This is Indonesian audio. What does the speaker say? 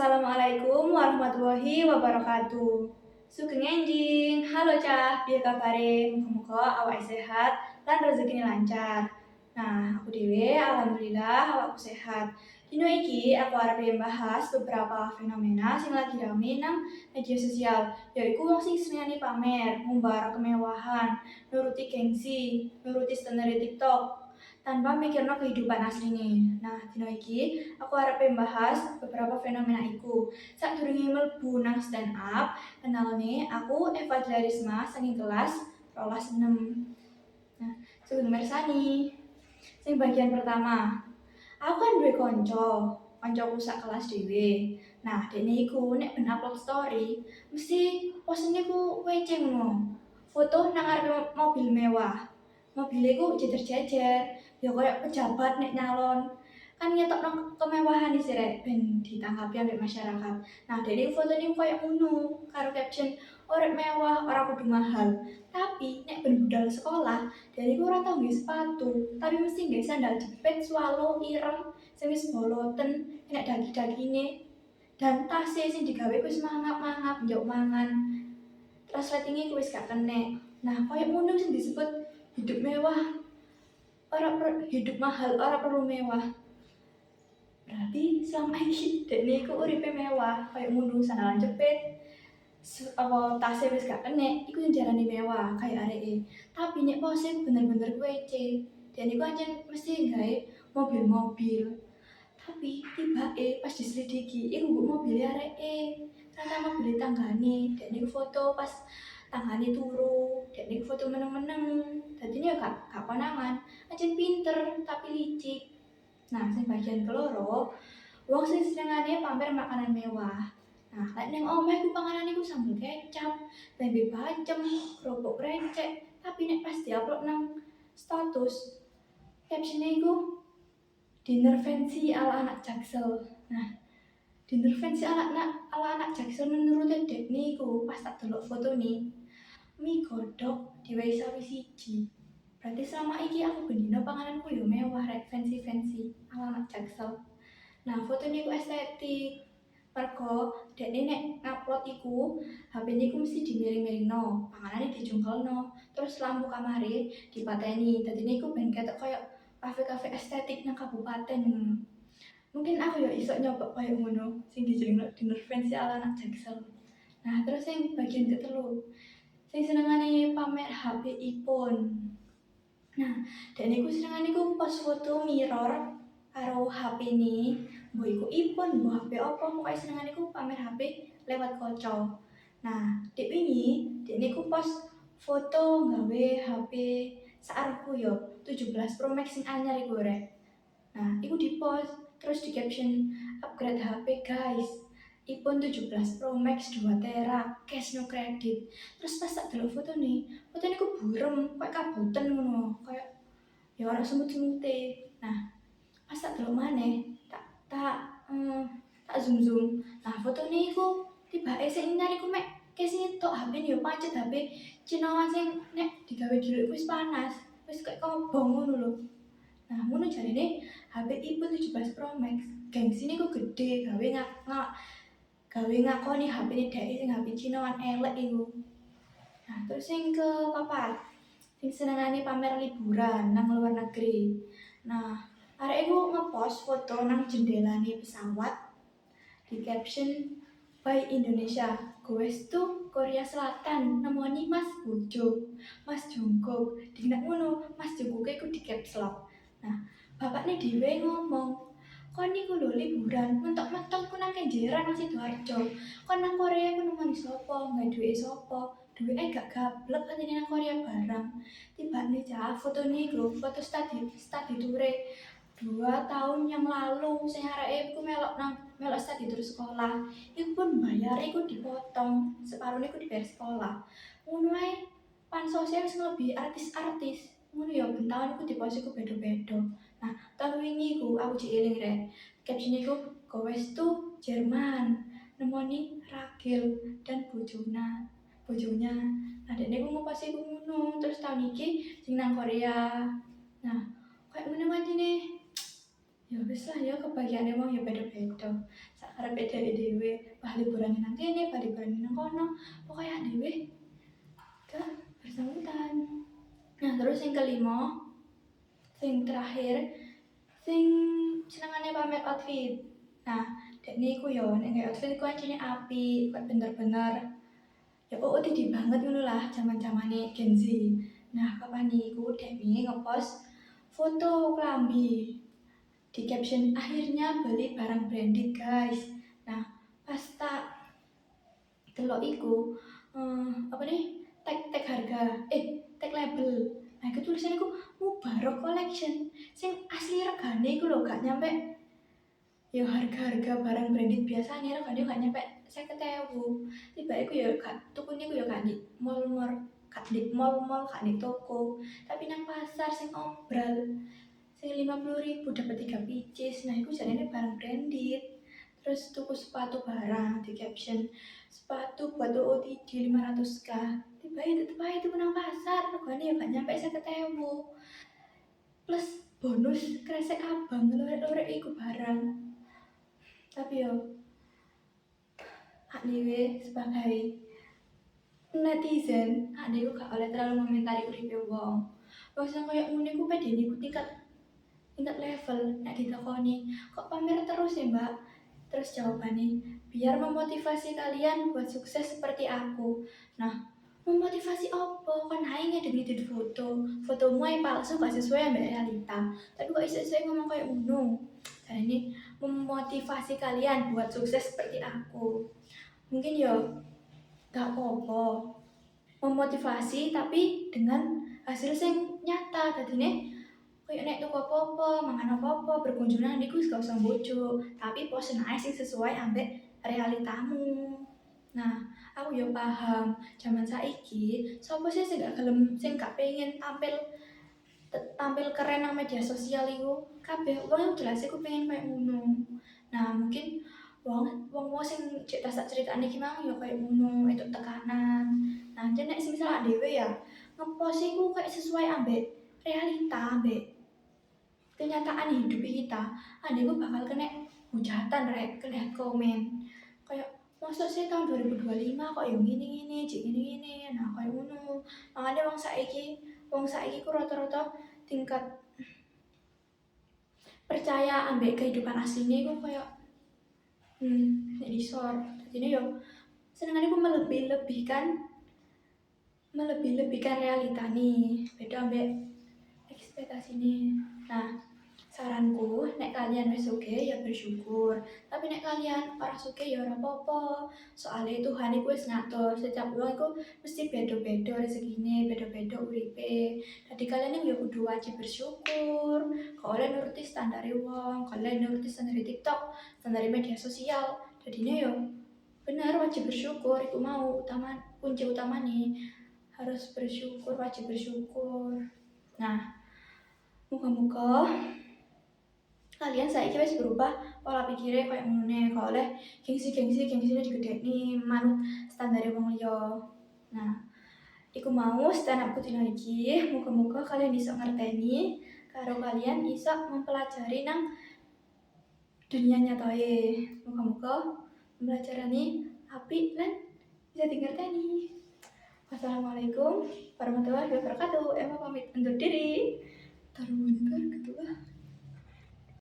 Assalamualaikum warahmatullahi wabarakatuh. Sugeng enjing, halo cah, piye kabare? Muga-muga awake sehat lan rezekine lancar. Nah, aku dhewe alhamdulillah awakku sehat. Dino iki aku arep bahas beberapa fenomena sing lagi rame nang media sosial, yaiku wong sing senengane pamer, ngumbar kemewahan, nuruti gengsi, nuruti standar TikTok tanpa mikirno kehidupan asline. Nah, dino iki aku arep membahas beberapa fenomena iku. Sadurunge mlebu nang stand up, kenalane aku Eva Dilarisma saking kelas 12 6. Nah, sugeng mirsani. Sing bagian pertama, aku kan duwe kancaku sak kelas dhewe. Nah, dekne iku nek ben upload story, mesti posene ku wece ngono. Foto nang ngarepe mobil mewah. Mobile ku jejer-jejer, ya koyo pejabat nek nyalon. Kan ngetokno kemewahan iki rek ben ditanggapi ambek masyarakat. Nah, dekne fotone koyo ngono karo caption urip mewah ora kudu mahal. Tapi nek ben budal sekolah, dari iku ora tau nggawe sepatu, tapi mesti nggawe sandal jepit swallow ireng sing wis boloten, enek dagi-dagine. Dan tase sing digawe ku wis mangap-mangap njuk mangan. Terus ratinge ku wis gak kenek. Nah, koyo ngono sing disebut hidup mewah, hidup mahal ora perlu mewah. Berarti selama ini dekne iku uripe mewah, koyo ngono sandalan jepit, tasnya wis gak kenek, iku yang jarane mewah kayak areke. Tapi nek pose bener-bener kuwece, dan iku ancen mesti gawe mobil-mobil. Tapi tibake pas diselidiki, iku mbok mobile areke, ternyata mobile tanggane. Dan iku foto pas tanggane turu, dan iku foto meneng-meneng. Dadinya gak konangan, ancen pinter tapi licik. Nah, sing bagian keloro, wong sing senengane pamer makanan mewah. Nah, lek ning omah iku panganane iku sambel kecap, tempe bacem, kerupuk krecek, tapi nek pas diupload nang status, caption-e iku dinner fancy ala anak Jaksel. Nah, dinner fancy ala anak Jaksel menurut dekne iku pas tak delok fotone, mie godhog diwehi sawi siji. Berarti selama iki aku bendino pangananku yo mewah rek fancy-fancy ala anak Jaksel. Nah, fotone iku estetik. Mergo dekne nek ngupload iku, HP-ne iku mesti dimiring-miringno, panganane dijungkelno, terus lampu kamare dipateni. Dadine iku ben ketok koyo kafe-kafe estetik nang kabupaten ngono. Mungkin aku ya iso nyoba koyo ngono, sing dijenengno dinner fancy ala anak Jaksel. Nah, terus yang bagian ketelu, sing senengane pamer HP ipun. Nah, dekne iku senengane iku post foto mirror karo HP-ne, mbok iku iPhone, mbok HP opo, pokoke senengane iku pamer HP lewat kanca. Nah, dek wingi dekne iku post foto nggawe HP saarepku yo 17 Pro Max sing anyar iku rek. Nah, iku di-post terus di caption upgrade HP guys. iPhone 17 Pro Max 2 tera, cash no credit. Terus pas tak delok fotone ku burem, kayak kabutan ngono, kayak ya ora semut-semute. Nah, pas tak delok maneh, tak zoom. Nah, fotone iku tibake sing nyari ku mek casing tok, HP-ne yo pancet HP Cinoan sing nek digawe dhewe wis panas, wis kayak kobong ngono lho. Nah, ngono jarine HP iPhone 17 Pro Max, gengsine ku gede, gawe ngakoni HP-ne dhek sing HP Cinoan elek iku. Nah, terus sing kepapat, sing senengane pamer liburan nang luar negeri. Nah, arek iku ngepost foto nang jendelane pesawat di caption by Indonesia, goes to Korea Selatan, nemoni Mas Bojo, Mas Jungkook. Dikira ngono, Mas Jungkook iku di caps lock. Nah, bapakne dhewe ngomong, kon niku lho liburan, mentok-mentok ku nang Kenjeran nang Sidoarjo. Kon nang Korea ku nemoni sapa, gawe duwe sapa? Duweke gak gablek katene nang Korea barang. Tibane cah fotone iku, foto study tour 2 tahun yang lalu sing areke iku melok study tour sekolah. Iku pun bayar iku dipotong, separone iku dibayar sekolah. Ngono ae pansosnya wis nglebihi artis-artis. Ngono ya ben tahun iku dipost iku beda-beda. Nah, tahun wingi iku aku jek eling rek. Caption iku goes to Jerman, nemoni Ragil dan bojonya. Nah, dekne ku ngepost iku ngono, terus tahun iki sing nang Korea. Nah, kayak ngene wancine. Ya Ya wis lah ya kebagiane wong ya beda-beda. Sak karepe dhewe-dhewe, bah liburan nang kene, bah liburan nang kono. Pokoke awake dhewe gak bersangkutan. Nah, terus yang kelima, sing terakhir, sing senengane pamer outfit. Nah, dekne iku yo nek gawe outfit iku anjene apik, kok bener-bener ya OOTD banget ngono lah zaman-zamane Gen Z. Nah, kapan iku dekne ngepost foto klambi di caption akhirnya beli barang branded guys. Nah, pas tak delok iku apa nih tag harga tag label. Nah, iku tulisannya iku Mubarok Collection sing asli regane iku lho gak nyampe ya harga-harga barang branded biasanya regane gak nyampe 50.000. Tiba iku ya gak tukune iku ya gak di mall-mall, gak di mall-mall, gak di toko, tapi nang pasar sing obral. Sing 50.000 dapat 3 pieces. Nah, iku jarene barang branded. Terus tuku sepatu barang di caption sepatu buat OOTD 500k. Tiba tetep aja itu nang pasar regane ya gak nyampe 50.000. Plus bonus kresek abang lorek-lorek iku barang. Tapi yo hak dhewe sebagai netizen, hak dhewe gak oleh terlalu komentari uripe wong. Wong sing koyo ngene iku pedene iku tingkat level nek ditakoni kok pamer terus ya mbak, terus jawabannya biar memotivasi kalian buat sukses seperti aku. Nah, memotivasi apa kan ae ngedit fotomu ae palsu gak sesuai ambek realita, tapi kok iso-iso ngomong kayak ngono. Jadi ini memotivasi kalian buat sukses seperti aku. Mungkin ya gak apa-apa memotivasi tapi dengan hasil sing nyata. Dadine kayak nek tuku apa-apa, mangan apa-apa, berkunjung nang ndiku gak usah bojo, tapi posen ae sing sesuai ambek realitamu. Nah, aku ya paham zaman saiki sapa sih sing gak pengen tampil keren nang media sosial iku. Kabeh wong jelas iku pengen kayak ngono. Nah, mungkin wong sing cek tak ceritane iki mang ya kayak ngono, itu tekanan. Nah, nek semisal dhewe ya ngepost iku kayak sesuai ambek realita, ambek kenyataan hidup kita, adekku bakal kena hujatan rek, kena komen kayak masa sih tahun 2025 kok yang gini cik gini. Nah, kayak ngono. Makanya wong saiki ku rata-rata tingkat percaya ambek kehidupan aslinya iku kayak nek disor. Jadi yo senengane ku melebih-lebihkan realita nih, beda ambek ekspektasi nih. Nah, saranku, nek kalian wis sugih ya bersyukur. Tapi nek kalian ora sugih ya ora apa-apa. Soalnya Tuhan iku wis ngatur, setiap wong iku mesti beda-beda rezekine, beda-beda uripe. Jadi kalian yang ya kudu wajib bersyukur. Kalian nuruti standar wong, kalian nuruti standar TikTok, standar media sosial. Jadinya yo bener wajib bersyukur, iku mau kunci utama nih. Harus bersyukur, wajib bersyukur. Nah, muga-muga kalian saiki wis berubah pola pikirnya kayak ngono kok oleh gengsine digedhekne manut standare wong liya. Nah, iku mau stand up dina iki, muga-muga kalian iso ngerteni karo kalian iso mempelajari nang dunia nyatae. Muga-muga pembelajarane apik lan bisa dingerteni. Wassalamualaikum warahmatullahi wabarakatuh. Emma pamit undur diri. Taruh monitor ketua.